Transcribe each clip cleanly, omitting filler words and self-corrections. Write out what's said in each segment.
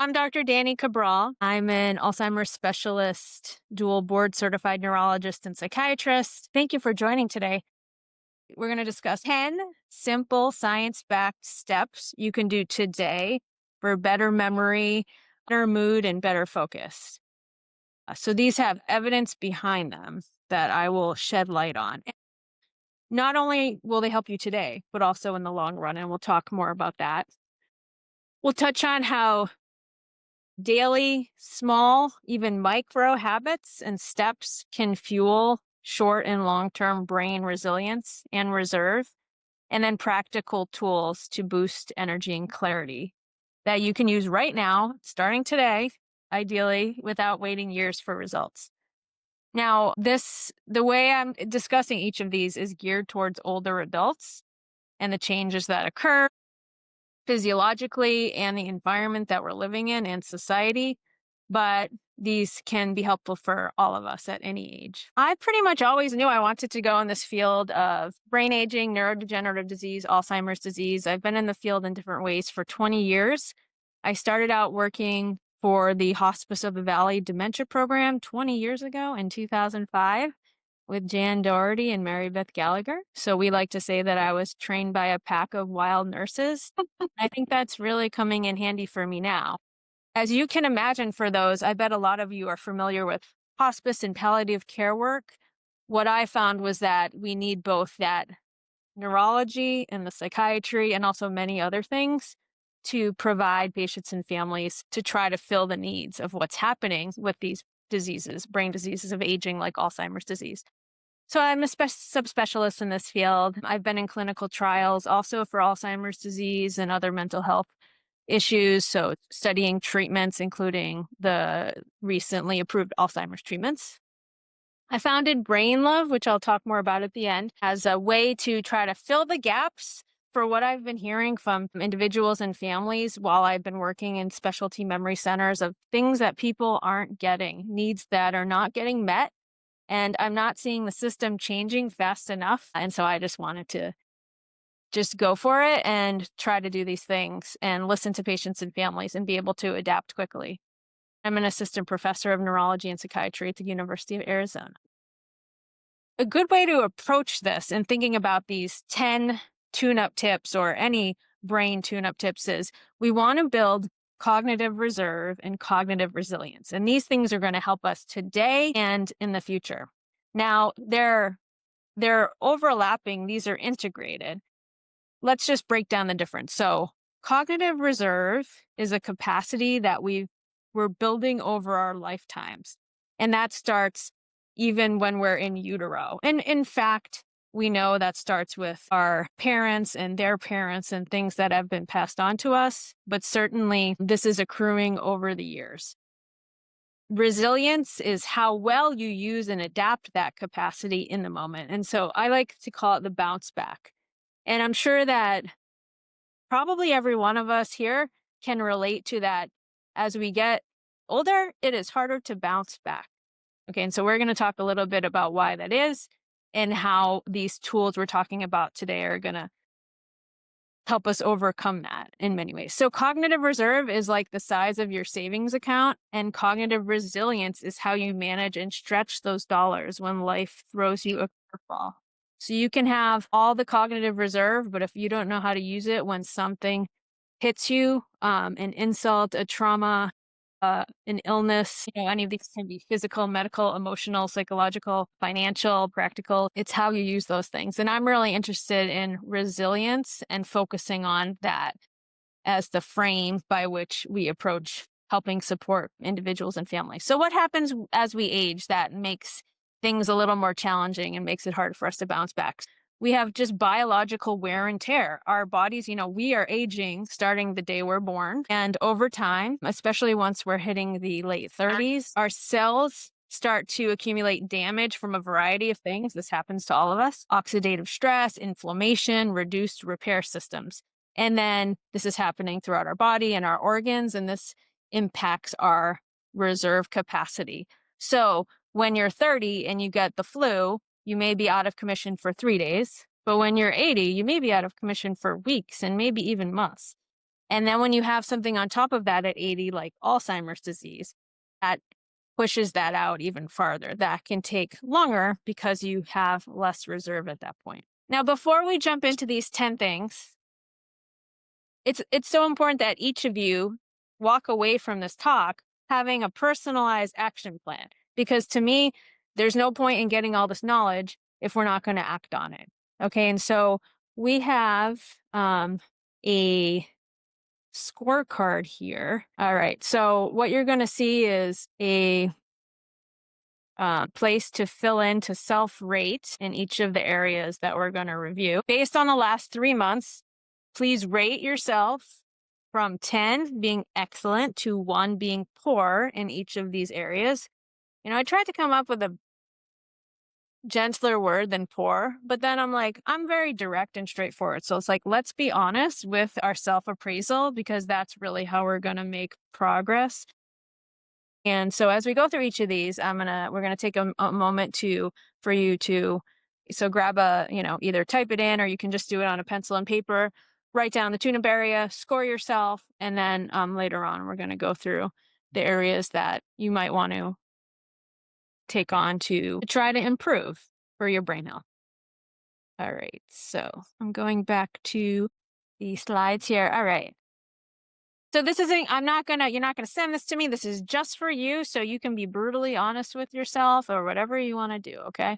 I'm Dr. Dani Cabral. I'm an Alzheimer's specialist, dual board certified neurologist and psychiatrist. Thank you for joining today. We're going to discuss 10 simple science backed steps you can do today for better memory, better mood, and better focus. So these have evidence behind them that I will shed light on. Not only will they help you today, but also in the long run, and we'll talk more about that. We'll touch on how daily, small, even micro habits and steps can fuel short and long-term brain resilience and reserve, and then practical tools to boost energy and clarity that you can use right now, starting today, ideally, without waiting years for results. Now, the way I'm discussing each of these is geared towards older adults and the changes that occur physiologically and the environment that we're living in and society, but these can be helpful for all of us at any age. I pretty much always knew I wanted to go in this field of brain aging, neurodegenerative disease, Alzheimer's disease. I've been in the field in different ways for 20 years. I started out working for the Hospice of the Valley Dementia Program 20 years ago in 2005 with Jan Doherty and Mary Beth Gallagher. So we like to say that I was trained by a pack of wild nurses. I think that's really coming in handy for me now. As you can imagine, for those, I bet a lot of you are familiar with hospice and palliative care work. What I found was that we need both that neurology and the psychiatry and also many other things to provide patients and families to try to fill the needs of what's happening with these diseases, brain diseases of aging like Alzheimer's disease. So I'm a subspecialist in this field. I've been in clinical trials also for Alzheimer's disease and other mental health issues. So studying treatments, including the recently approved Alzheimer's treatments. I founded BrainLove, which I'll talk more about at the end, as a way to try to fill the gaps for what I've been hearing from individuals and families while I've been working in specialty memory centers of things that people aren't getting, needs that are not getting met. And I'm not seeing the system changing fast enough. And so I just wanted to just go for it and try to do these things and listen to patients and families and be able to adapt quickly. I'm an assistant professor of neurology and psychiatry at the University of Arizona. A good way to approach this and thinking about these 10 tune-up tips or any brain tune-up tips is we want to build cognitive reserve and cognitive resilience. And these things are going to help us today and in the future. Now, they're overlapping. These are integrated. Let's just break down the difference. So cognitive reserve is a capacity that we're building over our lifetimes. And that starts even when we're in utero. And in fact, we know that starts with our parents and their parents and things that have been passed on to us. But certainly this is accruing over the years. Resilience is how well you use and adapt that capacity in the moment. And so I like to call it the bounce back. And I'm sure that probably every one of us here can relate to that. As we get older, it is harder to bounce back. Okay, and so we're going to talk a little bit about why that is and how these tools we're talking about today are going to help us overcome that in many ways. So cognitive reserve is like the size of your savings account, and cognitive resilience is how you manage and stretch those dollars when life throws you a curveball. So you can have all the cognitive reserve, but if you don't know how to use it when something hits you, an insult, a trauma, an illness, any of these can be physical, medical, emotional, psychological, financial, practical. It's how you use those things. And I'm really interested in resilience and focusing on that as the frame by which we approach helping support individuals and families. So what happens as we age that makes things a little more challenging and makes it harder for us to bounce back? We have just biological wear and tear. Our bodies, we are aging starting the day we're born. And over time, especially once we're hitting the late 30s, our cells start to accumulate damage from a variety of things. This happens to all of us. Oxidative stress, inflammation, reduced repair systems. And then this is happening throughout our body and our organs, and this impacts our reserve capacity. So when you're 30 and you get the flu, you may be out of commission for 3 days, but when you're 80, you may be out of commission for weeks and maybe even months. And then when you have something on top of that at 80, like Alzheimer's disease, that pushes that out even farther. That can take longer because you have less reserve at that point. Now, before we jump into these 10 things, it's so important that each of you walk away from this talk having a personalized action plan. Because to me, there's no point in getting all this knowledge if we're not going to act on it. Okay. And so we have a scorecard here. All right. So what you're going to see is a place to fill in to self-rate in each of the areas that we're going to review. Based on the last 3 months, please rate yourself from 10 being excellent to 1 being poor in each of these areas. I tried to come up with a gentler word than poor, but then I'm like, I'm very direct and straightforward. So it's like, let's be honest with our self-appraisal, because that's really how we're going to make progress. And so as we go through each of these, we're gonna take a moment for you to grab either type it in, or you can just do it on a pencil and paper, write down the tune-up area, score yourself, and then later on we're gonna go through the areas that you might want to take on to try to improve for your brain health. All right, so I'm going back to the slides here. All right. So this isn't, you're not going to send this to me. This is just for you. So you can be brutally honest with yourself or whatever you want to do. Okay.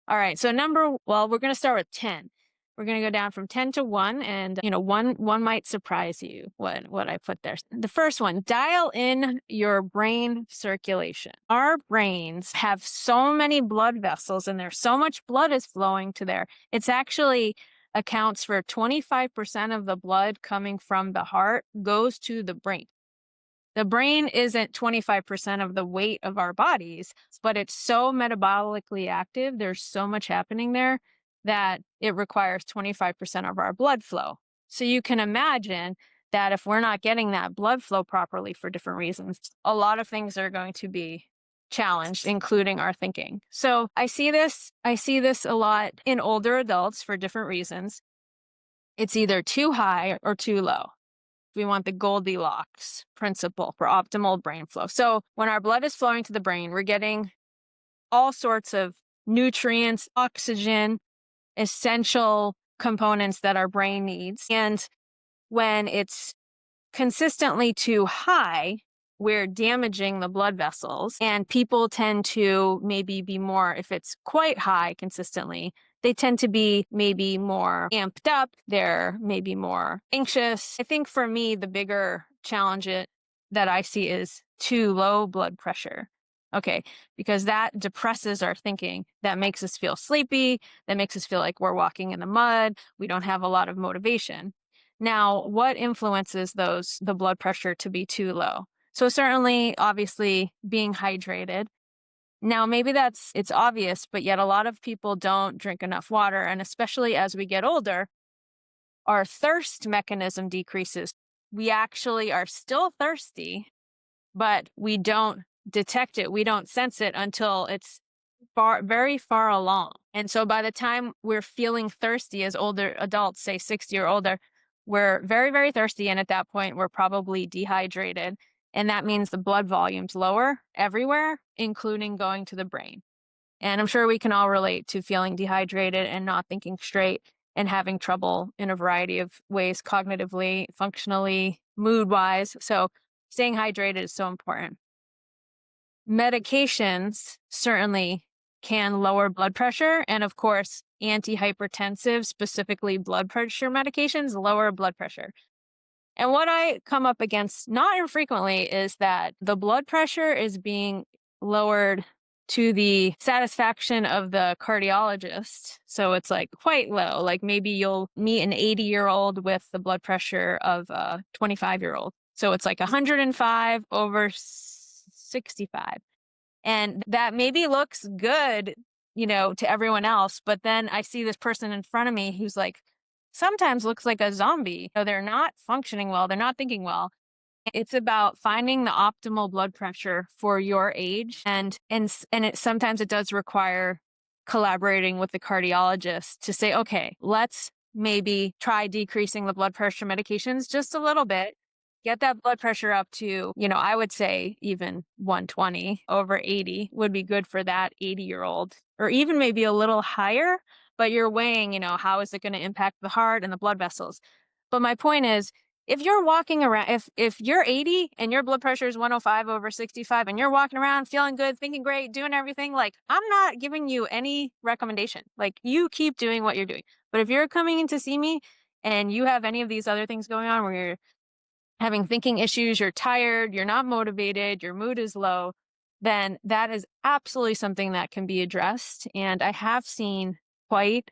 All right. So we're going to start with 10. We're going to go down from 10 to 1. And, one might surprise you what I put there. The first one, dial in your brain circulation. Our brains have so many blood vessels and there's so much blood is flowing to there. It's actually accounts for 25% of the blood coming from the heart goes to the brain. The brain isn't 25% of the weight of our bodies, but it's so metabolically active. There's so much happening there that it requires 25% of our blood flow. So you can imagine that if we're not getting that blood flow properly for different reasons, a lot of things are going to be challenged, including our thinking. So I see this a lot in older adults for different reasons. It's either too high or too low. We want the Goldilocks principle for optimal brain flow. So when our blood is flowing to the brain, we're getting all sorts of nutrients, oxygen, essential components that our brain needs. And when it's consistently too high, we're damaging the blood vessels, and people tend to maybe be more, if it's quite high consistently, they tend to be maybe more amped up. They're maybe more anxious. I think for me, the bigger challenge that I see is too low blood pressure. Okay, because that depresses our thinking. That makes us feel sleepy. That makes us feel like we're walking in the mud. We don't have a lot of motivation. Now, what influences the blood pressure to be too low? So certainly, obviously, being hydrated. Now, maybe it's obvious, but yet a lot of people don't drink enough water. And especially as we get older, our thirst mechanism decreases. We actually are still thirsty, but we don't detect it. We don't sense it until it's very far along. And so by the time we're feeling thirsty as older adults, say 60 or older, we're very, very thirsty. And at that point, we're probably dehydrated. And that means the blood volume's lower everywhere, including going to the brain. And I'm sure we can all relate to feeling dehydrated and not thinking straight and having trouble in a variety of ways, cognitively, functionally, mood-wise. So staying hydrated is so important. Medications certainly can lower blood pressure. And of course, antihypertensive, specifically blood pressure medications, lower blood pressure. And what I come up against not infrequently is that the blood pressure is being lowered to the satisfaction of the cardiologist. So it's like quite low. Like maybe you'll meet an 80-year-old with the blood pressure of a 25-year-old. So it's like 105 over 65. And that maybe looks good, to everyone else. But then I see this person in front of me who's like, sometimes looks like a zombie. They're not functioning well. They're not thinking well. It's about finding the optimal blood pressure for your age. And sometimes it does require collaborating with the cardiologist to say, okay, let's maybe try decreasing the blood pressure medications just a little bit get that blood pressure up to, I would say even 120 over 80 would be good for that 80-year-old, or even maybe a little higher, but you're weighing, how is it going to impact the heart and the blood vessels. But my point is, if you're walking around, if you're 80 and your blood pressure is 105 over 65 and you're walking around feeling good, thinking great, doing everything, like, I'm not giving you any recommendation. Like, you keep doing what you're doing. But if you're coming in to see me and you have any of these other things going on where you're having thinking issues, you're tired, you're not motivated, your mood is low, then that is absolutely something that can be addressed. And I have seen quite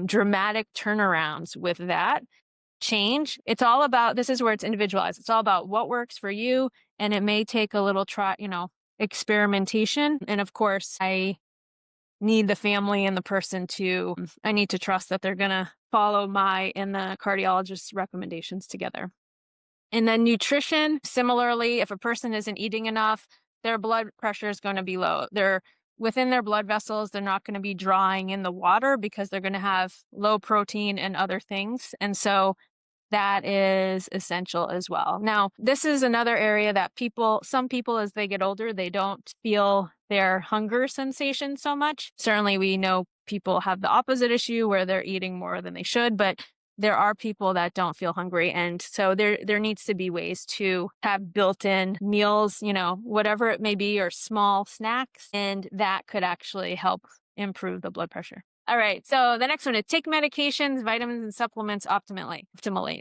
dramatic turnarounds with that change. It's all about, this is where it's individualized. It's all about what works for you. And it may take a little experimentation. And of course, I need the family and the person I need to trust that they're going to follow my and the cardiologist's recommendations together. And then nutrition, similarly, if a person isn't eating enough, their blood pressure is going to be low. They're within their blood vessels, they're not going to be drawing in the water because they're going to have low protein and other things. And so that is essential as well. Now, this is another area that some people, as they get older, they don't feel their hunger sensation so much. Certainly, we know people have the opposite issue where they're eating more than they should, but there are people that don't feel hungry. And so there needs to be ways to have built-in meals, whatever it may be, or small snacks, and that could actually help improve the blood pressure. All right. So the next one is take medications, vitamins, and supplements optimally.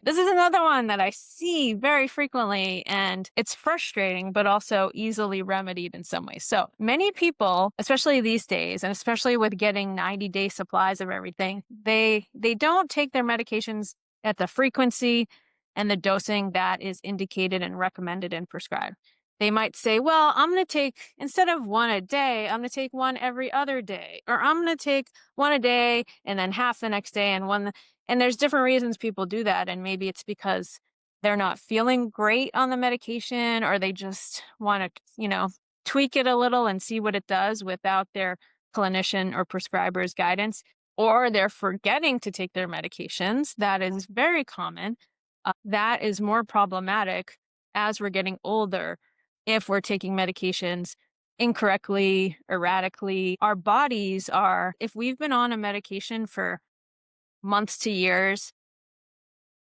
This is another one that I see very frequently, and it's frustrating, but also easily remedied in some ways. So many people, especially these days, and especially with getting 90-day supplies of everything, they don't take their medications at the frequency and the dosing that is indicated and recommended and prescribed. They might say, well, I'm going to take, instead of one a day, I'm going to take one every other day, or I'm going to take one a day and then half the next day and there's different reasons people do that. And maybe it's because they're not feeling great on the medication, or they just want to, tweak it a little and see what it does without their clinician or prescriber's guidance, or they're forgetting to take their medications. That is very common. That is more problematic as we're getting older. If we're taking medications incorrectly, erratically, our bodies if we've been on a medication for months to years,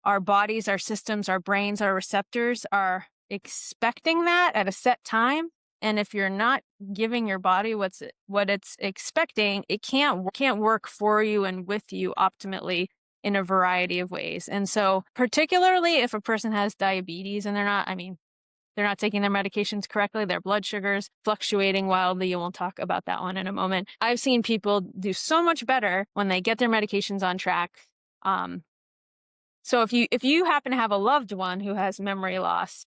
our bodies, our systems, our brains, our receptors are expecting that at a set time. And if you're not giving your body what it's expecting, it can't work for you and with you optimally in a variety of ways. And so particularly if a person has diabetes and they're not taking their medications correctly, their blood sugars fluctuating wildly. And we'll talk about that one in a moment. I've seen people do so much better when they get their medications on track. So if you happen to have a loved one who has memory loss,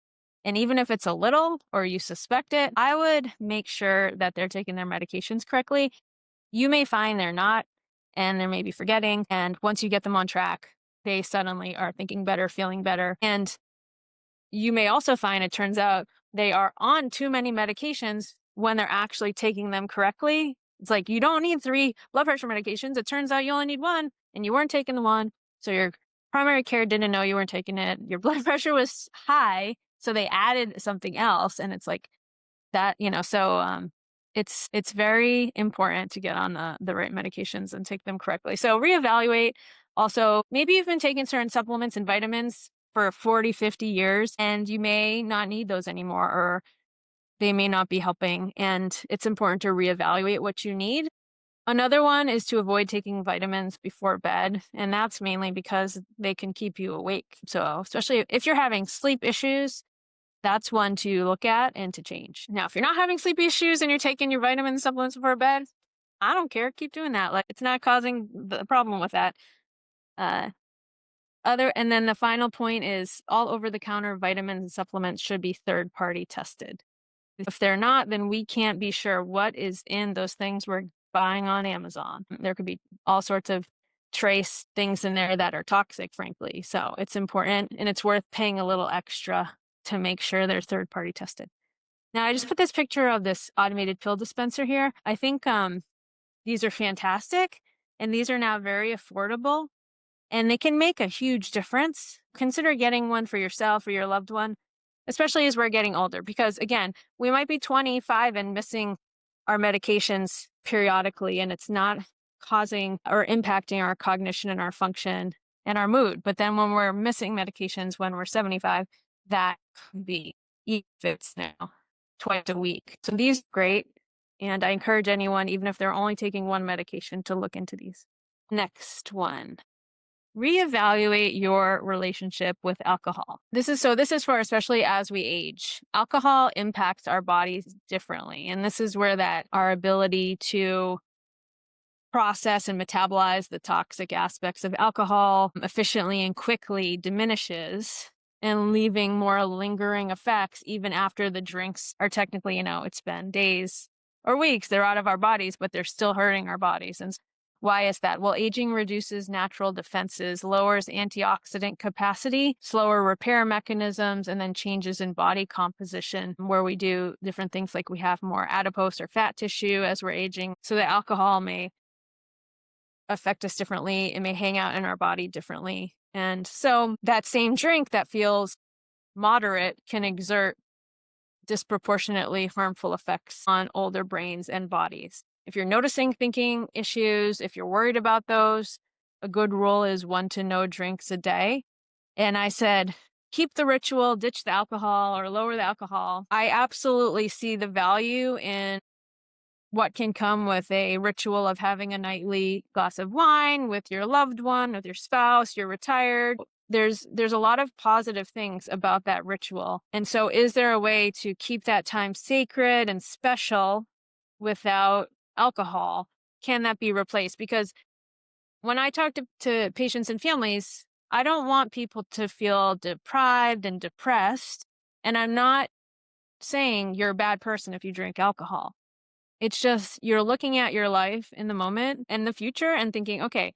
and even if it's a little or you suspect it, I would make sure that they're taking their medications correctly. You may find they're not, and they're maybe forgetting. And once you get them on track, they suddenly are thinking better, feeling better. And you may also find it turns out they are on too many medications when they're actually taking them correctly. It's like, you don't need 3 blood pressure medications. It turns out you only need 1 and you weren't taking the 1. So your primary care didn't know you weren't taking it. Your blood pressure was high, so they added something else. And it's like that, so it's very important to get on the right medications and take them correctly. So reevaluate. Also, maybe you've been taking certain supplements and vitamins for 40, 50 years, and you may not need those anymore, or they may not be helping. And it's important to reevaluate what you need. Another one is to avoid taking vitamins before bed. And that's mainly because they can keep you awake. So especially if you're having sleep issues, that's one to look at and to change. Now, if you're not having sleep issues and you're taking your vitamin supplements before bed, I don't care. Keep doing that. Like, it's not causing the problem with that. And then the final point is all over-the-counter vitamins and supplements should be third-party tested. If they're not, then we can't be sure what is in those things we're buying on Amazon. There could be all sorts of trace things in there that are toxic, frankly. So it's important, and it's worth paying a little extra to make sure they're third-party tested. Now, I just put this picture of this automated pill dispenser here. I think these are fantastic, and these are now very affordable. And they can make a huge difference. consider getting one for yourself or your loved one, especially as we're getting older. Because again, we might be 25 and missing our medications periodically, and it's not causing or impacting our cognition and our function and our mood. But then when we're missing medications when we're 75, that could be if it's now twice a week. So these are great. And I encourage anyone, even if they're only taking one medication, to look into these. Next one. Reevaluate your relationship with alcohol. This is for especially as we age. Alcohol impacts our bodies differently. And this is where that our ability to process and metabolize the toxic aspects of alcohol efficiently and quickly diminishes, and leaving more lingering effects even after the drinks are technically, it's been days or weeks, they're out of our bodies, but they're still hurting our bodies. And why is that? Well, aging reduces natural defenses, lowers antioxidant capacity, slower repair mechanisms, and then changes in body composition where we do different things like we have more adipose or fat tissue as we're aging. So the alcohol may affect us differently. It may hang out in our body differently. And so that same drink that feels moderate can exert disproportionately harmful effects on older brains and bodies. If you're noticing thinking issues, if you're worried about those, a good rule is 1 to no drinks a day. And I said, keep the ritual, ditch the alcohol or lower the alcohol. I absolutely see the value in what can come with a ritual of having a nightly glass of wine with your loved one, with your spouse, you're retired. There's a lot of positive things about that ritual. And so is there a way to keep that time sacred and special without alcohol? Can that be replaced? Because when I talk to patients and families, I don't want people to feel deprived and depressed. And I'm not saying you're a bad person if you drink alcohol. It's just you're looking at your life in the moment and the future and thinking, okay,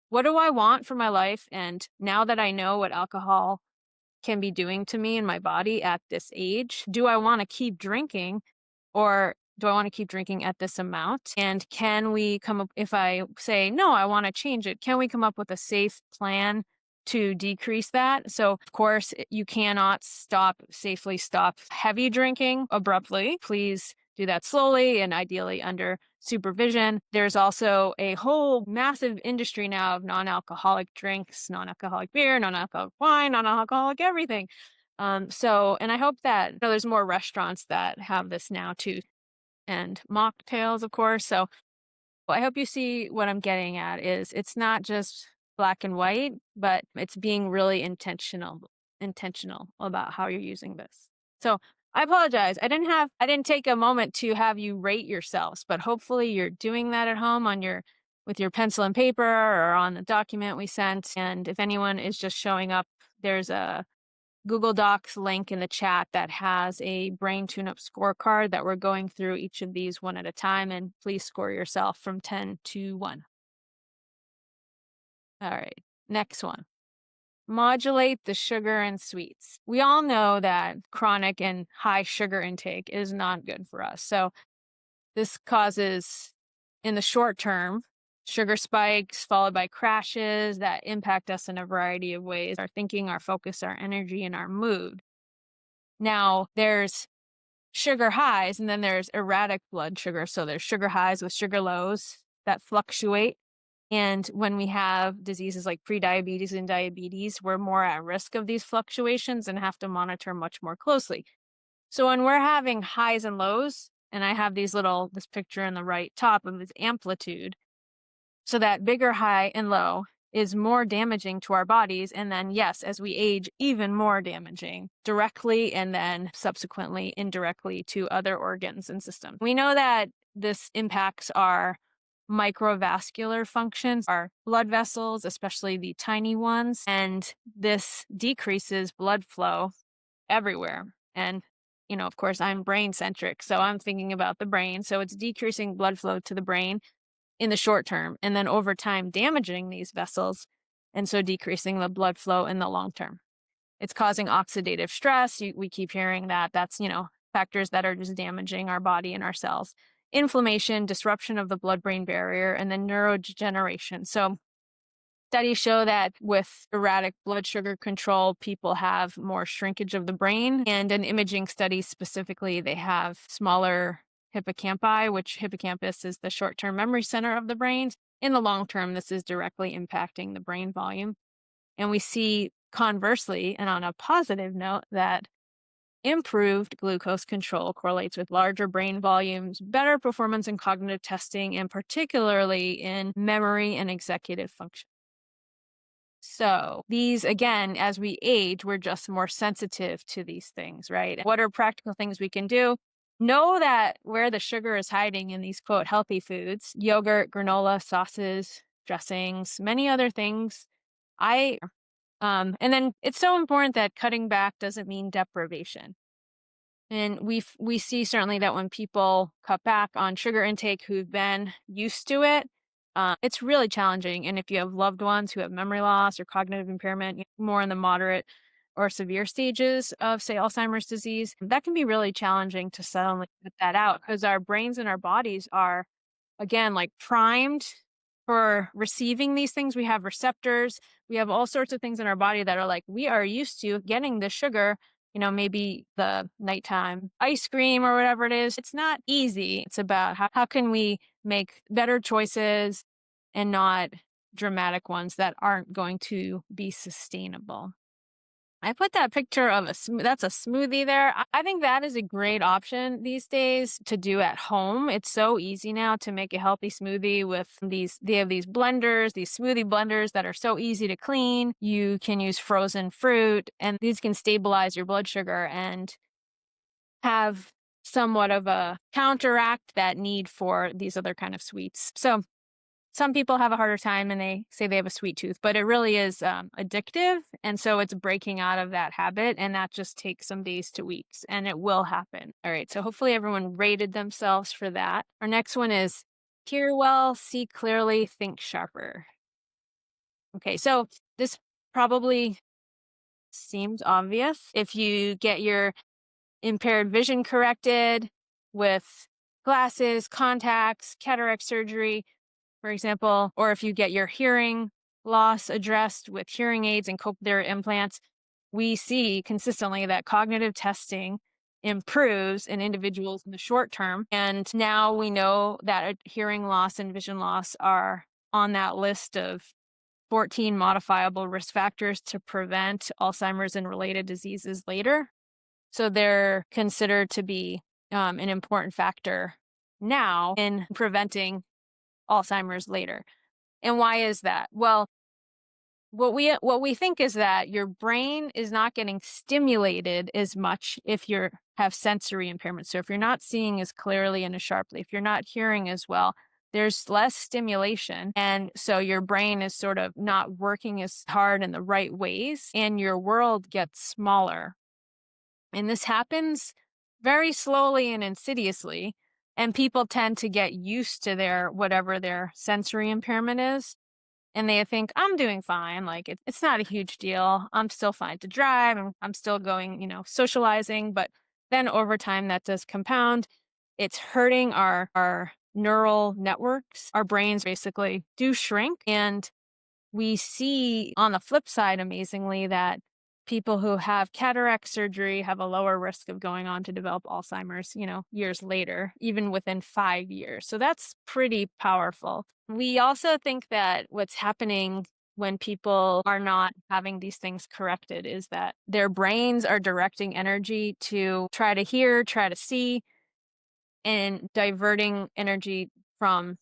what do I want for my life? And now that I know what alcohol can be doing to me and my body at this age, do I want to keep drinking, or do I want to keep drinking at this amount? And can we come up, if I say, no, I want to change it, can we come up with a safe plan to decrease that? So of course, you cannot safely stop heavy drinking abruptly. Please do that slowly and ideally under supervision. There's also a whole massive industry now of non-alcoholic drinks, non-alcoholic beer, non-alcoholic wine, non-alcoholic everything. And I hope that there's more restaurants that have this now too, and mocktails, of course. So I hope you see what I'm getting at is it's not just black and white, but it's being really intentional about how you're using this. So I apologize. I didn't take a moment to have you rate yourselves, but hopefully you're doing that at home with your pencil and paper or on the document we sent. And if anyone is just showing up, there's a Google Docs link in the chat that has a brain tune-up scorecard that we're going through each of these one at a time, and please score yourself from 10 to 1. All right, next one. Modulate the sugar and sweets. We all know that chronic and high sugar intake is not good for us. So this causes, in the short term, sugar spikes followed by crashes that impact us in a variety of ways, our thinking, our focus, our energy, and our mood. Now, there's sugar highs and then there's erratic blood sugar. So there's sugar highs with sugar lows that fluctuate. And when we have diseases like prediabetes and diabetes, we're more at risk of these fluctuations and have to monitor much more closely. So when we're having highs and lows, and I have this picture in the right top of this amplitude, so that bigger high and low is more damaging to our bodies. And then, yes, as we age, even more damaging directly and then subsequently indirectly to other organs and systems. We know that this impacts our microvascular functions, our blood vessels, especially the tiny ones, and this decreases blood flow everywhere. And, of course, I'm brain centric, so I'm thinking about the brain. So it's decreasing blood flow to the brain in the short term, and then over time damaging these vessels, and so decreasing the blood flow in the long term. It's causing oxidative stress. We keep hearing that. That's, factors that are just damaging our body and our cells. Inflammation, disruption of the blood-brain barrier, and then neurodegeneration. So Studies show that with erratic blood sugar control, people have more shrinkage of the brain. And in imaging studies specifically, they have smaller hippocampi, which hippocampus is the short-term memory center of the brain. In the long term, this is directly impacting the brain volume. And we see conversely, and on a positive note, that improved glucose control correlates with larger brain volumes, better performance in cognitive testing, and particularly in memory and executive function. So, these, again, as we age, we're just more sensitive to these things, right? What are practical things we can do? Know that where the sugar is hiding in these quote healthy foods, yogurt, granola, sauces, dressings, many other things. I and then it's so important that cutting back doesn't mean deprivation. And we see certainly that when people cut back on sugar intake who've been used to it, it's really challenging. And if you have loved ones who have memory loss or cognitive impairment, more in the moderate or severe stages of, say, Alzheimer's disease, that can be really challenging to suddenly cut that out because our brains and our bodies are, again, like primed for receiving these things. We have receptors. We have all sorts of things in our body that are like, we are used to getting the sugar, maybe the nighttime ice cream or whatever it is. It's not easy. It's about how can we make better choices and not dramatic ones that aren't going to be sustainable. I put that picture of that's a smoothie there. I think that is a great option these days to do at home. It's so easy now to make a healthy smoothie with they have these blenders, these smoothie blenders that are so easy to clean. You can use frozen fruit and these can stabilize your blood sugar and have somewhat of a counteract that need for these other kind of sweets. So some people have a harder time and they say they have a sweet tooth, but it really is addictive. And so it's breaking out of that habit. And that just takes some days to weeks and it will happen. All right. So hopefully everyone rated themselves for that. Our next one is hear well, see clearly, think sharper. Okay. So this probably seems obvious. If you get your impaired vision corrected with glasses, contacts, cataract surgery, for example, or if you get your hearing loss addressed with hearing aids and cochlear implants, we see consistently that cognitive testing improves in individuals in the short term. And now we know that hearing loss and vision loss are on that list of 14 modifiable risk factors to prevent Alzheimer's and related diseases later. So they're considered to be an important factor now in preventing Alzheimer's later. And why is that? Well, what we think is that your brain is not getting stimulated as much if you have sensory impairment. So if you're not seeing as clearly and as sharply, if you're not hearing as well, there's less stimulation. And so your brain is sort of not working as hard in the right ways and your world gets smaller. And this happens very slowly and insidiously. And people tend to get used to whatever their sensory impairment is. And they think, I'm doing fine. Like, it's not a huge deal. I'm still fine to drive. I'm still going, socializing. But then over time, that does compound. It's hurting our neural networks. Our brains basically do shrink. And we see on the flip side, amazingly, that people who have cataract surgery have a lower risk of going on to develop Alzheimer's, years later, even within 5 years. So that's pretty powerful. We also think that what's happening when people are not having these things corrected is that their brains are directing energy to try to hear, try to see, and diverting energy from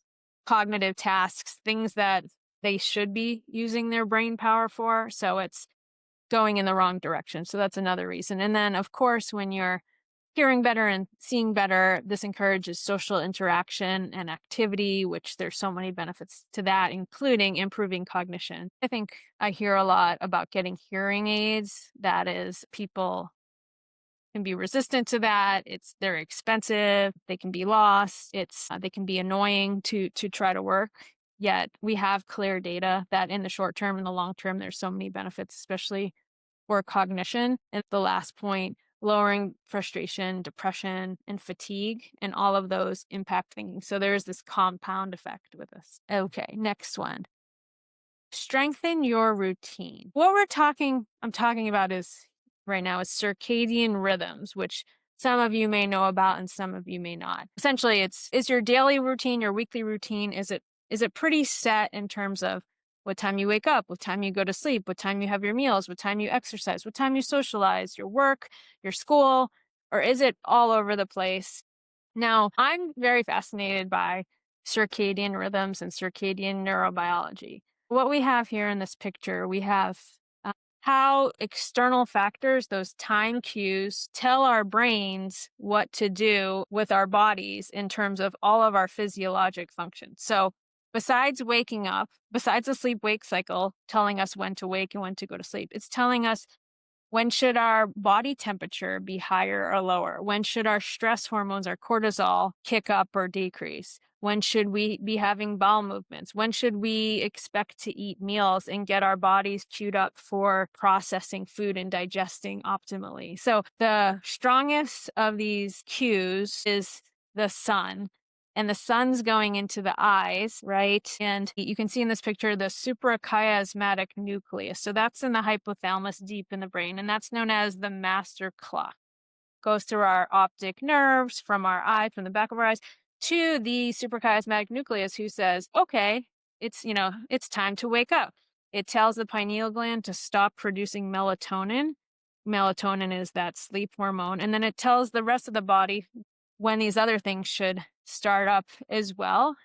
cognitive tasks, things that they should be using their brain power for. So it's going in the wrong direction. So that's another reason. And then, of course, when you're hearing better and seeing better, this encourages social interaction and activity, which there's so many benefits to that, including improving cognition. I think I hear a lot about getting hearing aids. That is, people can be resistant to that. They're expensive. They can be lost. They can be annoying to try to work. Yet we have clear data that in the short term and the long term, there's so many benefits, especially for cognition. And the last point, lowering frustration, depression, and fatigue, and all of those impact thinking. So there's this compound effect with this. Okay, next one. Strengthen your routine. What I'm talking about is right now is circadian rhythms, which some of you may know about and some of you may not. Essentially, is your daily routine, your weekly routine, is it pretty set in terms of what time you wake up, what time you go to sleep, what time you have your meals, what time you exercise, what time you socialize, your work, your school, or is it all over the place? Now, I'm very fascinated by circadian rhythms and circadian neurobiology. What we have here in this picture, we have uh, how external factors, those time cues, tell our brains what to do with our bodies in terms of all of our physiologic functions. So, besides waking up, besides the sleep wake cycle telling us when to wake and when to go to sleep, it's telling us when should our body temperature be higher or lower? When should our stress hormones, our cortisol, kick up or decrease? When should we be having bowel movements? When should we expect to eat meals and get our bodies queued up for processing food and digesting optimally? So, the strongest of these cues is the sun. And the sun's going into the eyes, right? And you can see in this picture the suprachiasmatic nucleus. So that's in the hypothalamus deep in the brain, and that's known as the master clock. Goes through our optic nerves from our eye, from the back of our eyes, to the suprachiasmatic nucleus, who says, okay, it's time to wake up. It tells the pineal gland to stop producing melatonin. Melatonin is that sleep hormone. And then it tells the rest of the body when these other things should start up as well.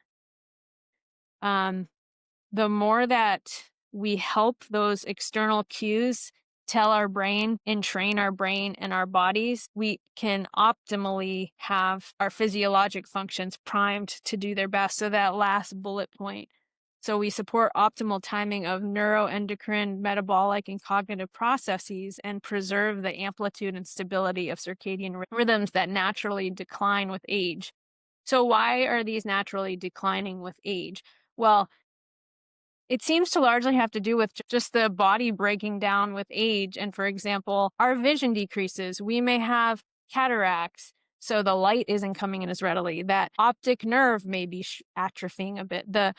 Um, the more that we help those external cues tell our brain and train our brain and our bodies, we can optimally have our physiologic functions primed to do their best. So that last bullet point. So we support optimal timing of neuroendocrine, metabolic, and cognitive processes and preserve the amplitude and stability of circadian rhythms that naturally decline with age. So why are these naturally declining with age? Well, it seems to largely have to do with just the body breaking down with age. And for example, our vision decreases. We may have cataracts, so the light isn't coming in as readily. That optic nerve may be atrophying a bit. The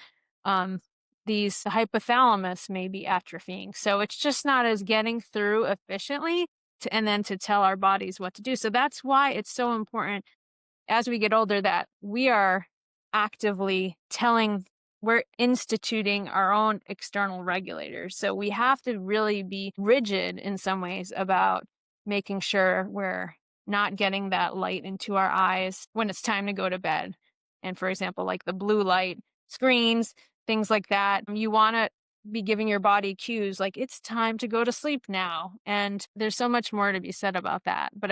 hypothalamus may be atrophying. So it's just not as getting through efficiently and then to tell our bodies what to do. So that's why it's so important as we get older that we are actively we're instituting our own external regulators. So we have to really be rigid in some ways about making sure we're not getting that light into our eyes when it's time to go to bed. And for example, like the blue light screens, things like that, you want to be giving your body cues like it's time to go to sleep now. And there's so much more to be said about that. But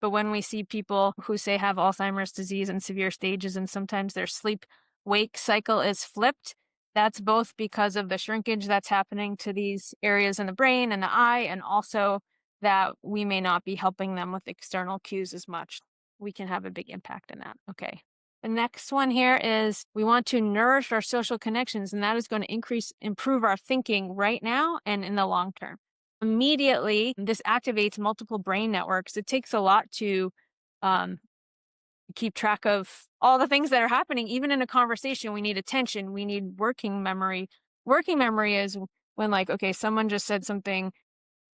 when we see people who say have Alzheimer's disease in severe stages and sometimes their sleep wake cycle is flipped, that's both because of the shrinkage that's happening to these areas in the brain and the eye, and also that we may not be helping them with external cues as much. We can have a big impact in that. Okay. The next one here is we want to nourish our social connections, and that is going to improve our thinking right now and in the long term. Immediately, this activates multiple brain networks. It takes a lot to keep track of all the things that are happening. Even in a conversation, we need attention. We need working memory. Working memory is when, like, okay, someone just said something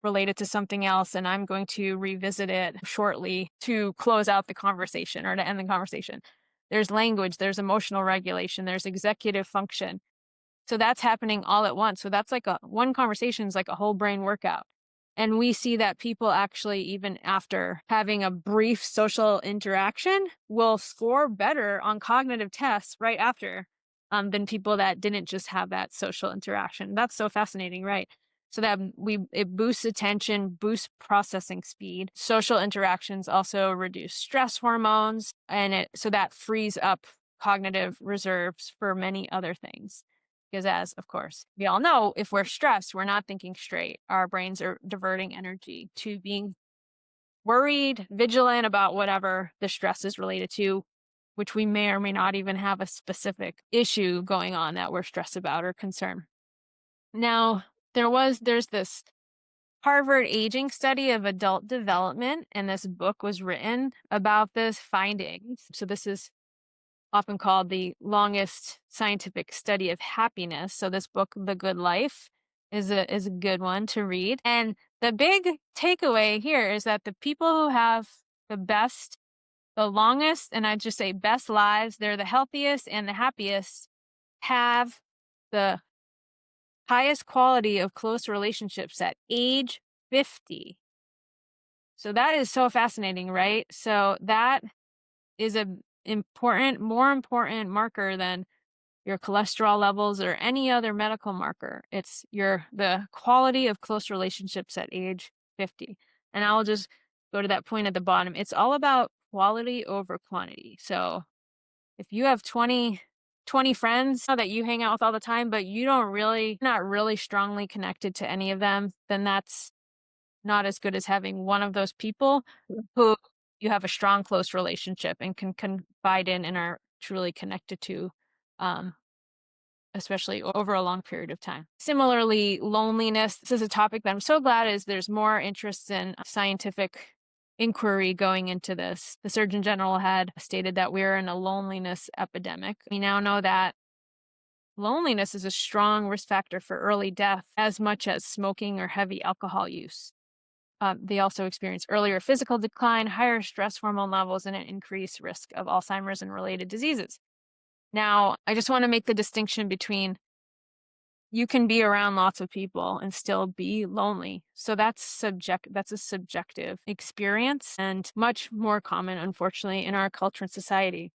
related to something else, and I'm going to revisit it shortly to close out the conversation or to end the conversation. There's language, there's emotional regulation, there's executive function. So that's happening all at once. So that's like one conversation is like a whole brain workout. And we see that people actually, even after having a brief social interaction, will score better on cognitive tests right after than people that didn't just have that social interaction. That's so fascinating, right? So that it boosts attention, boosts processing speed. Social interactions also reduce stress hormones, and so that frees up cognitive reserves for many other things. Because as, of course, we all know, if we're stressed, we're not thinking straight. Our brains are diverting energy to being worried, vigilant about whatever the stress is related to, which we may or may not even have a specific issue going on that we're stressed about or concerned. Now, there's this Harvard aging study of adult development, and this book was written about this findings. So this is often called the longest scientific study of happiness. So this book, The Good Life, is a good one to read. And the big takeaway here is that the people who have the best, the longest, and I just say best lives, they're the healthiest and the happiest, have the highest quality of close relationships at age 50. So that is so fascinating, right? So that is a more important marker than your cholesterol levels or any other medical marker. It's the quality of close relationships at age 50. And I'll just go to that point at the bottom. It's all about quality over quantity. So if you have 20 friends that you hang out with all the time, but you don't really, not really strongly connected to any of them, then that's not as good as having one of those people who you have a strong, close relationship and can confide in and are truly connected to, um, especially over a long period of time. Similarly, loneliness. This is a topic that I'm so glad is there's more interest in scientific inquiry going into this. The Surgeon General had stated that we're in a loneliness epidemic. We now know that loneliness is a strong risk factor for early death as much as smoking or heavy alcohol use. They also experience earlier physical decline, higher stress hormone levels, and an increased risk of Alzheimer's and related diseases. Now, I just want to make the distinction between you can be around lots of people and still be lonely. So that's a subjective experience and much more common, unfortunately, in our culture and society.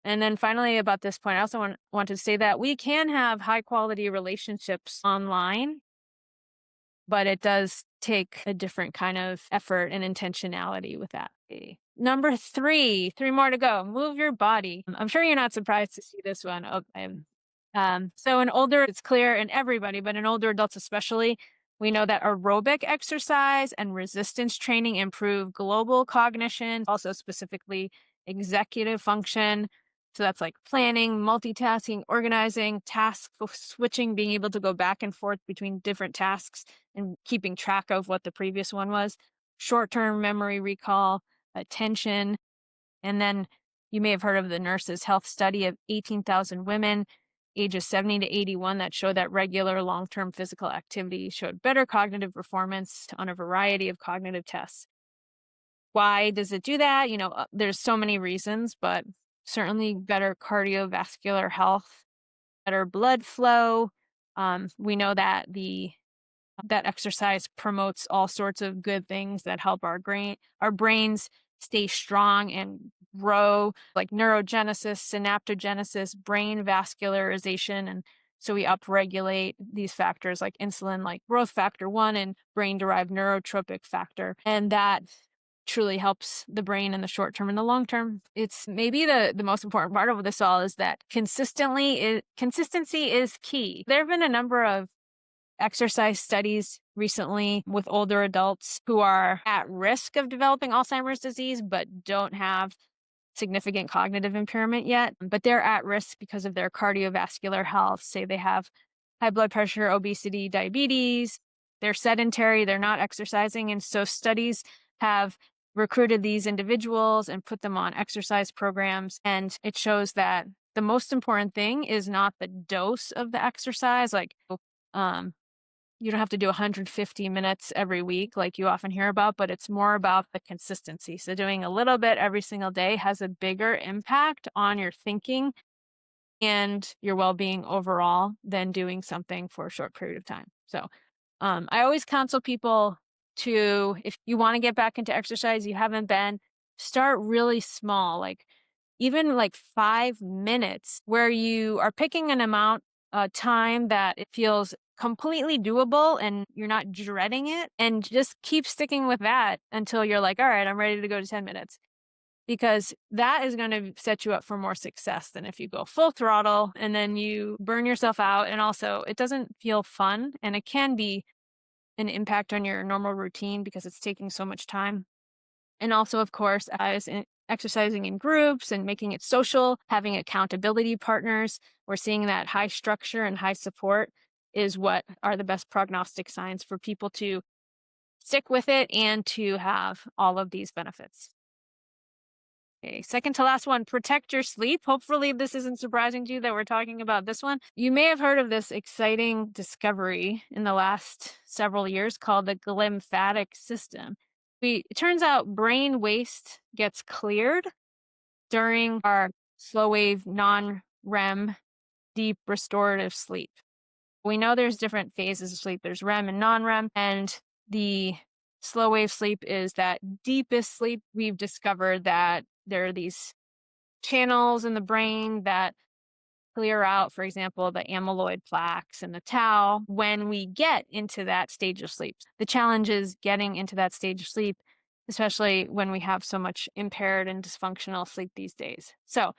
And then finally, about this point, I also want to say that we can have high quality relationships online, but it does take a different kind of effort and intentionality with that. Number three more to go. Move your body. I'm sure you're not surprised to see this one. Oh, so in older, it's clear in everybody, but in older adults especially, we know that aerobic exercise and resistance training improve global cognition, also specifically executive function. So that's like planning, multitasking, organizing, task switching, being able to go back and forth between different tasks and keeping track of what the previous one was, short-term memory recall, attention. And then you may have heard of the Nurses' Health Study of 18,000 women ages 70 to 81 that showed that regular long-term physical activity showed better cognitive performance on a variety of cognitive tests. Why does it do that? There's so many reasons, but certainly better cardiovascular health, better blood flow. We know that that exercise promotes all sorts of good things that help our brains stay strong and grow, like neurogenesis, synaptogenesis, brain vascularization. And so we upregulate these factors like insulin, like growth factor 1 and brain derived neurotropic factor. And that truly helps the brain in the short term and the long term. It's maybe the most important part of this all is that consistency is key. There have been a number of exercise studies recently with older adults who are at risk of developing Alzheimer's disease but don't have significant cognitive impairment yet, but they're at risk because of their cardiovascular health. Say they have high blood pressure, obesity, diabetes, they're sedentary, they're not exercising. And so studies have recruited these individuals and put them on exercise programs. And it shows that the most important thing is not the dose of the exercise. Um, you don't have to do 150 minutes every week like you often hear about, but it's more about the consistency. So doing a little bit every single day has a bigger impact on your thinking and your well-being overall than doing something for a short period of time. So I always counsel people if you want to get back into exercise, you haven't been, start really small, like even like 5 minutes where you are picking an amount time that it feels completely doable and you're not dreading it, and just keep sticking with that until you're like, all right, I'm ready to go to 10 minutes, because that is going to set you up for more success than if you go full throttle and then you burn yourself out. And also it doesn't feel fun, and it can be an impact on your normal routine because it's taking so much time. And also, of course, exercising in groups and making it social, having accountability partners. We're seeing that high structure and high support is what are the best prognostic signs for people to stick with it and to have all of these benefits. Okay, second to last one, protect your sleep. Hopefully, this isn't surprising to you that we're talking about this one. You may have heard of this exciting discovery in the last several years called the glymphatic system. It turns out brain waste gets cleared during our slow wave, non REM, deep restorative sleep. We know there's different phases of sleep. There's REM and non-REM, and the slow wave sleep is that deepest sleep. We've discovered that there are these channels in the brain that clear out, for example, the amyloid plaques and the tau when we get into that stage of sleep. The challenge is getting into that stage of sleep, especially when we have so much impaired and dysfunctional sleep these days. So,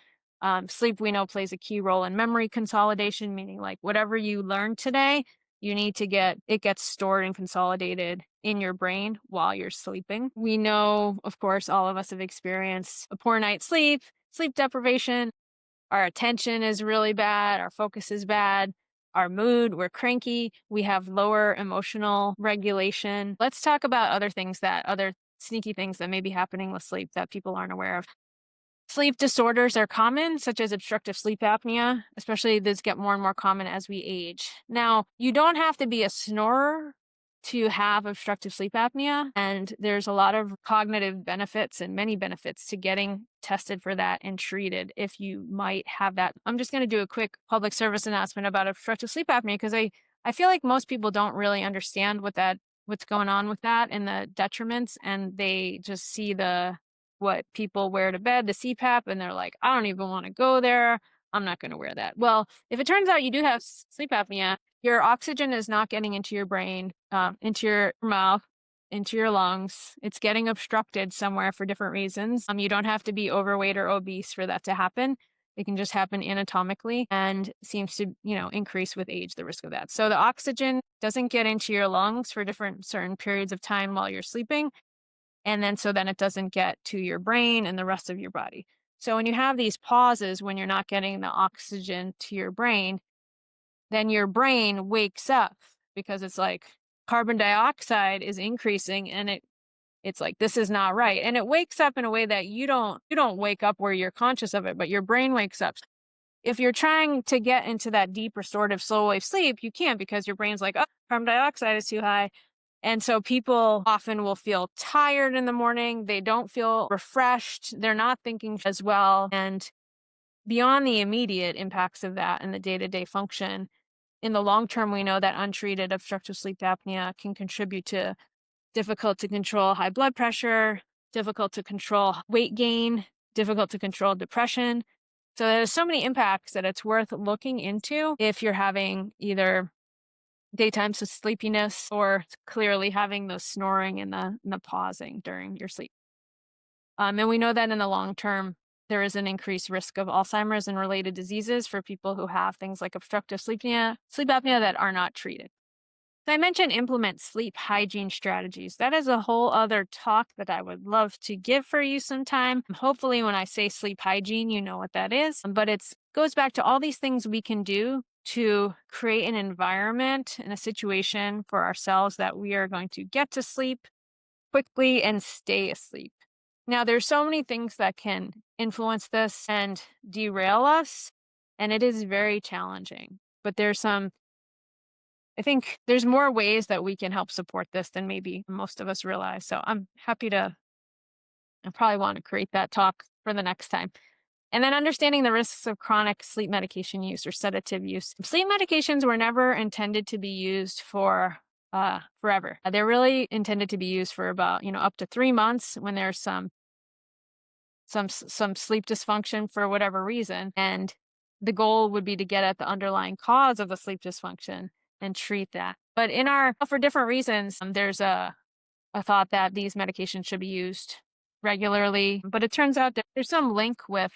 sleep we know plays a key role in memory consolidation, meaning like whatever you learned today, you need to get it gets stored and consolidated in your brain while you're sleeping. We know, of course, all of us have experienced a poor night's sleep, sleep deprivation. Our attention is really bad. Our focus is bad. Our mood, we're cranky. We have lower emotional regulation. Let's talk about other sneaky things that may be happening with sleep that people aren't aware of. Sleep disorders are common, such as obstructive sleep apnea, especially these get more and more common as we age. Now, you don't have to be a snorer to have obstructive sleep apnea, and there's a lot of cognitive benefits and many benefits to getting tested for that and treated if you might have that. I'm just going to do a quick public service announcement about obstructive sleep apnea because I feel like most people don't really understand what's going on with that and the detriments, and they just see what people wear to bed, the CPAP, and they're like, I don't even want to go there. I'm not going to wear that. Well, if it turns out you do have sleep apnea, your oxygen is not getting into your brain, into your mouth, into your lungs. It's getting obstructed somewhere for different reasons. You don't have to be overweight or obese for that to happen. It can just happen anatomically and seems to, increase with age, the risk of that. So the oxygen doesn't get into your lungs for certain periods of time while you're sleeping. And then it doesn't get to your brain and the rest of your body. So when you have these pauses, when you're not getting the oxygen to your brain, then your brain wakes up because it's like carbon dioxide is increasing and it's like this is not right. And it wakes up in a way that you don't wake up where you're conscious of it, but your brain wakes up. If you're trying to get into that deep restorative slow wave sleep, you can't because your brain's like, oh, carbon dioxide is too high. And so people often will feel tired in the morning. They don't feel refreshed. They're not thinking as well. And beyond the immediate impacts of that and the day-to-day function, in the long term, we know that untreated obstructive sleep apnea can contribute to difficult to control high blood pressure, difficult to control weight gain, difficult to control depression. So there's so many impacts that it's worth looking into if you're having either daytime sleepiness or clearly having the snoring and the pausing during your sleep. And we know that in the long term, there is an increased risk of Alzheimer's and related diseases for people who have things like obstructive sleep apnea that are not treated. So I mentioned implement sleep hygiene strategies. That is a whole other talk that I would love to give for you sometime. Hopefully, when I say sleep hygiene, you know what that is. But it goes back to all these things we can do to create an environment and a situation for ourselves that we are going to get to sleep quickly and stay asleep. Now, there's so many things that can influence this and derail us, and it is very challenging. But I think there's more ways that we can help support this than maybe most of us realize. So I probably want to create that talk for the next time. And then understanding the risks of chronic sleep medication use or sedative use. Sleep medications were never intended to be used for forever. They're really intended to be used for about, up to 3 months when there's some sleep dysfunction for whatever reason. And the goal would be to get at the underlying cause of the sleep dysfunction and treat that. But for different reasons, there's a thought that these medications should be used regularly. But it turns out that there's some link with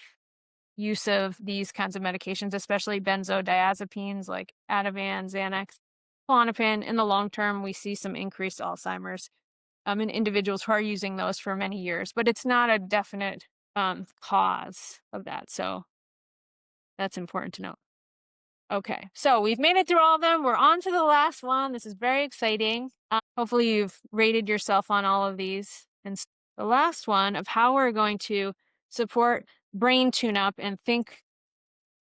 use of these kinds of medications, especially benzodiazepines like Ativan, Xanax, Klonopin. In the long term, we see some increased Alzheimer's in individuals who are using those for many years, but it's not a definite cause of that. So that's important to note. Okay, so we've made it through all of them. We're on to the last one. This is very exciting. Hopefully you've rated yourself on all of these. And the last one of how we're going to support brain tune up and think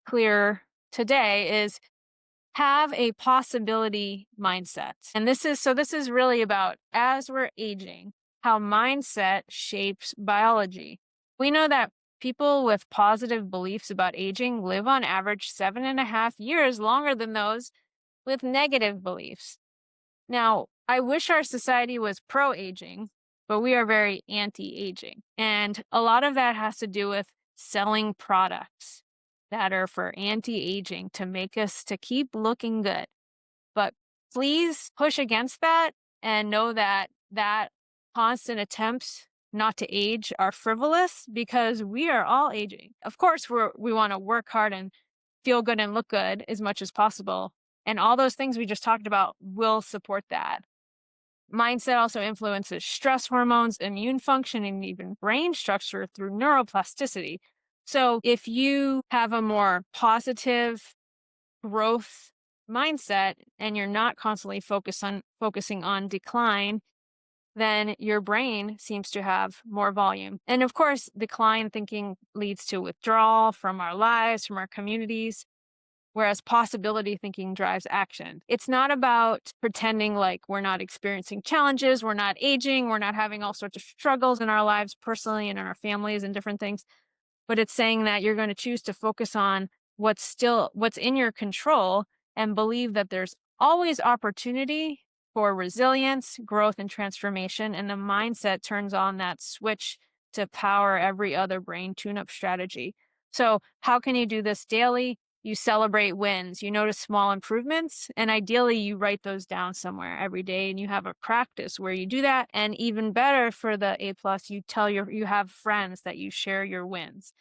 clear today is have a possibility mindset. And this is really about as we're aging, how mindset shapes biology. We know that people with positive beliefs about aging live on average 7.5 years longer than those with negative beliefs. Now, I wish our society was pro aging, but we are very anti aging. And a lot of that has to do with selling products that are for anti aging to make us to keep looking good. But please push against that and know that constant attempts not to age are frivolous because we are all aging. Of course, we want to work hard and feel good and look good as much as possible. And all those things we just talked about will support that. Mindset also influences stress hormones, immune function, and even brain structure through neuroplasticity. So if you have a more positive growth mindset and you're not constantly focusing on decline, then your brain seems to have more volume. And of course, decline thinking leads to withdrawal from our lives, from our communities, whereas possibility thinking drives action. It's not about pretending like we're not experiencing challenges, we're not aging, we're not having all sorts of struggles in our lives personally and in our families and different things, but it's saying that you're going to choose to focus on what's in your control and believe that there's always opportunity for resilience, growth, and transformation. And the mindset turns on that switch to power every other brain tune-up strategy. So how can you do this daily? You celebrate wins, you notice small improvements, and ideally you write those down somewhere every day and you have a practice where you do that. And even better for the A plus, you have friends that you share your wins.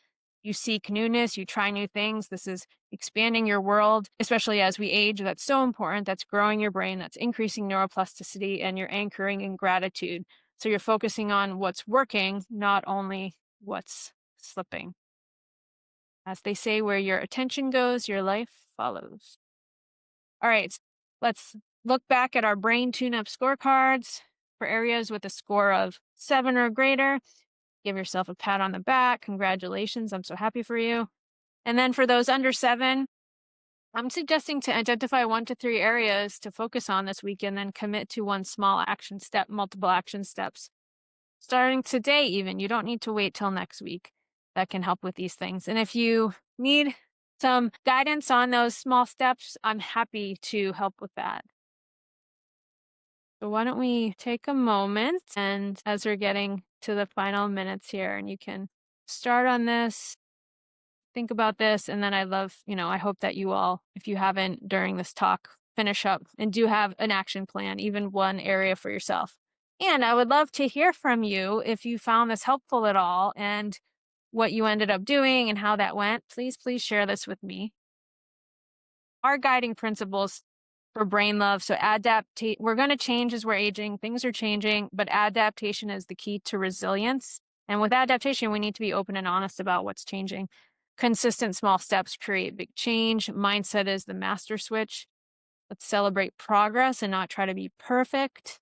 You seek newness, you try new things. This is expanding your world, especially as we age. That's so important. That's growing your brain, that's increasing neuroplasticity, and you're anchoring in gratitude. So you're focusing on what's working, not only what's slipping. As they say, where your attention goes, your life follows. All right, let's look back at our brain tune-up scorecards for areas with a score of 7 or greater. Give yourself a pat on the back. Congratulations. I'm so happy for you. And then for those under 7, I'm suggesting to identify 1 to 3 areas to focus on this week and then commit to one small action step, multiple action steps. Starting today, even. You don't need to wait till next week. That can help with these things. And if you need some guidance on those small steps, I'm happy to help with that. So why don't we take a moment, and as we're getting to the final minutes here, and you can start on this, think about this, and then I hope that you all, if you haven't during this talk, finish up and do have an action plan, even one area for yourself. And I would love to hear from you if you found this helpful at all and what you ended up doing and how that went. Please share this with me. Our guiding principles for BrainLove. So we're going to change as we're aging. Things are changing, but adaptation is the key to resilience. And with adaptation, we need to be open and honest about what's changing. Consistent small steps create big change. Mindset is the master switch. Let's celebrate progress and not try to be perfect.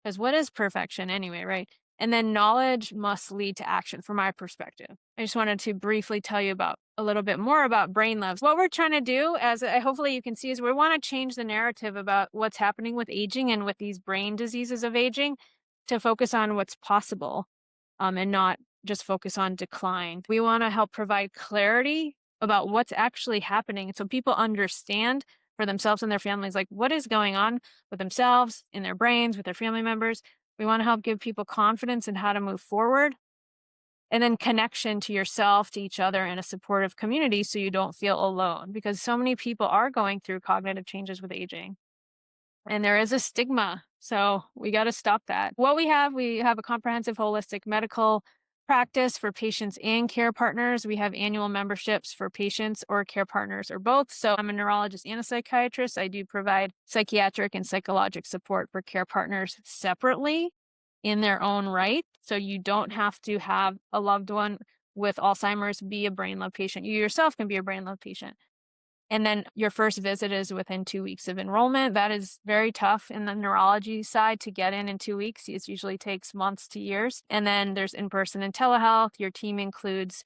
Because what is perfection anyway, right? And then knowledge must lead to action from my perspective. I just wanted to briefly tell you about a little bit more about BrainLove. What we're trying to do, as hopefully you can see, is we want to change the narrative about what's happening with aging and with these brain diseases of aging to focus on what's possible and not just focus on decline. We want to help provide clarity about what's actually happening so people understand for themselves and their families, like what is going on with themselves, in their brains, with their family members. We want to help give people confidence in how to move forward. And then connection to yourself, to each other, and a supportive community so you don't feel alone. Because so many people are going through cognitive changes with aging. And there is a stigma. So we got to stop that. We have a comprehensive holistic medical practice for patients and care partners. We have annual memberships for patients or care partners or both. So I'm a neurologist and a psychiatrist. I do provide psychiatric and psychologic support for care partners separately in their own right. So you don't have to have a loved one with Alzheimer's be a BrainLove patient. You yourself can be a BrainLove patient. And then your first visit is within 2 weeks of enrollment. That is very tough in the neurology side to get in 2 weeks. It usually takes months to years. And then there's in-person and telehealth. Your team includes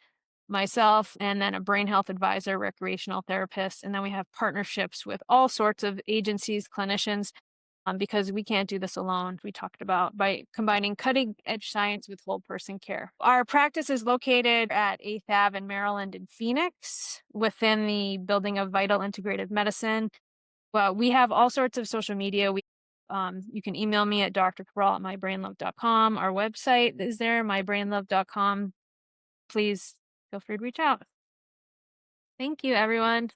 myself and then a brain health advisor, recreational therapist. And then we have partnerships with all sorts of agencies, clinicians, because we can't do this alone. We talked about by combining cutting edge science with whole person care. Our practice is located at 8th Ave in Maryland in Phoenix within the building of Vital Integrative Medicine. Well, we have all sorts of social media. You can email me at drcabral@mybrainlove.com. Our website is there, mybrainlove.com. Please feel free to reach out. Thank you, everyone.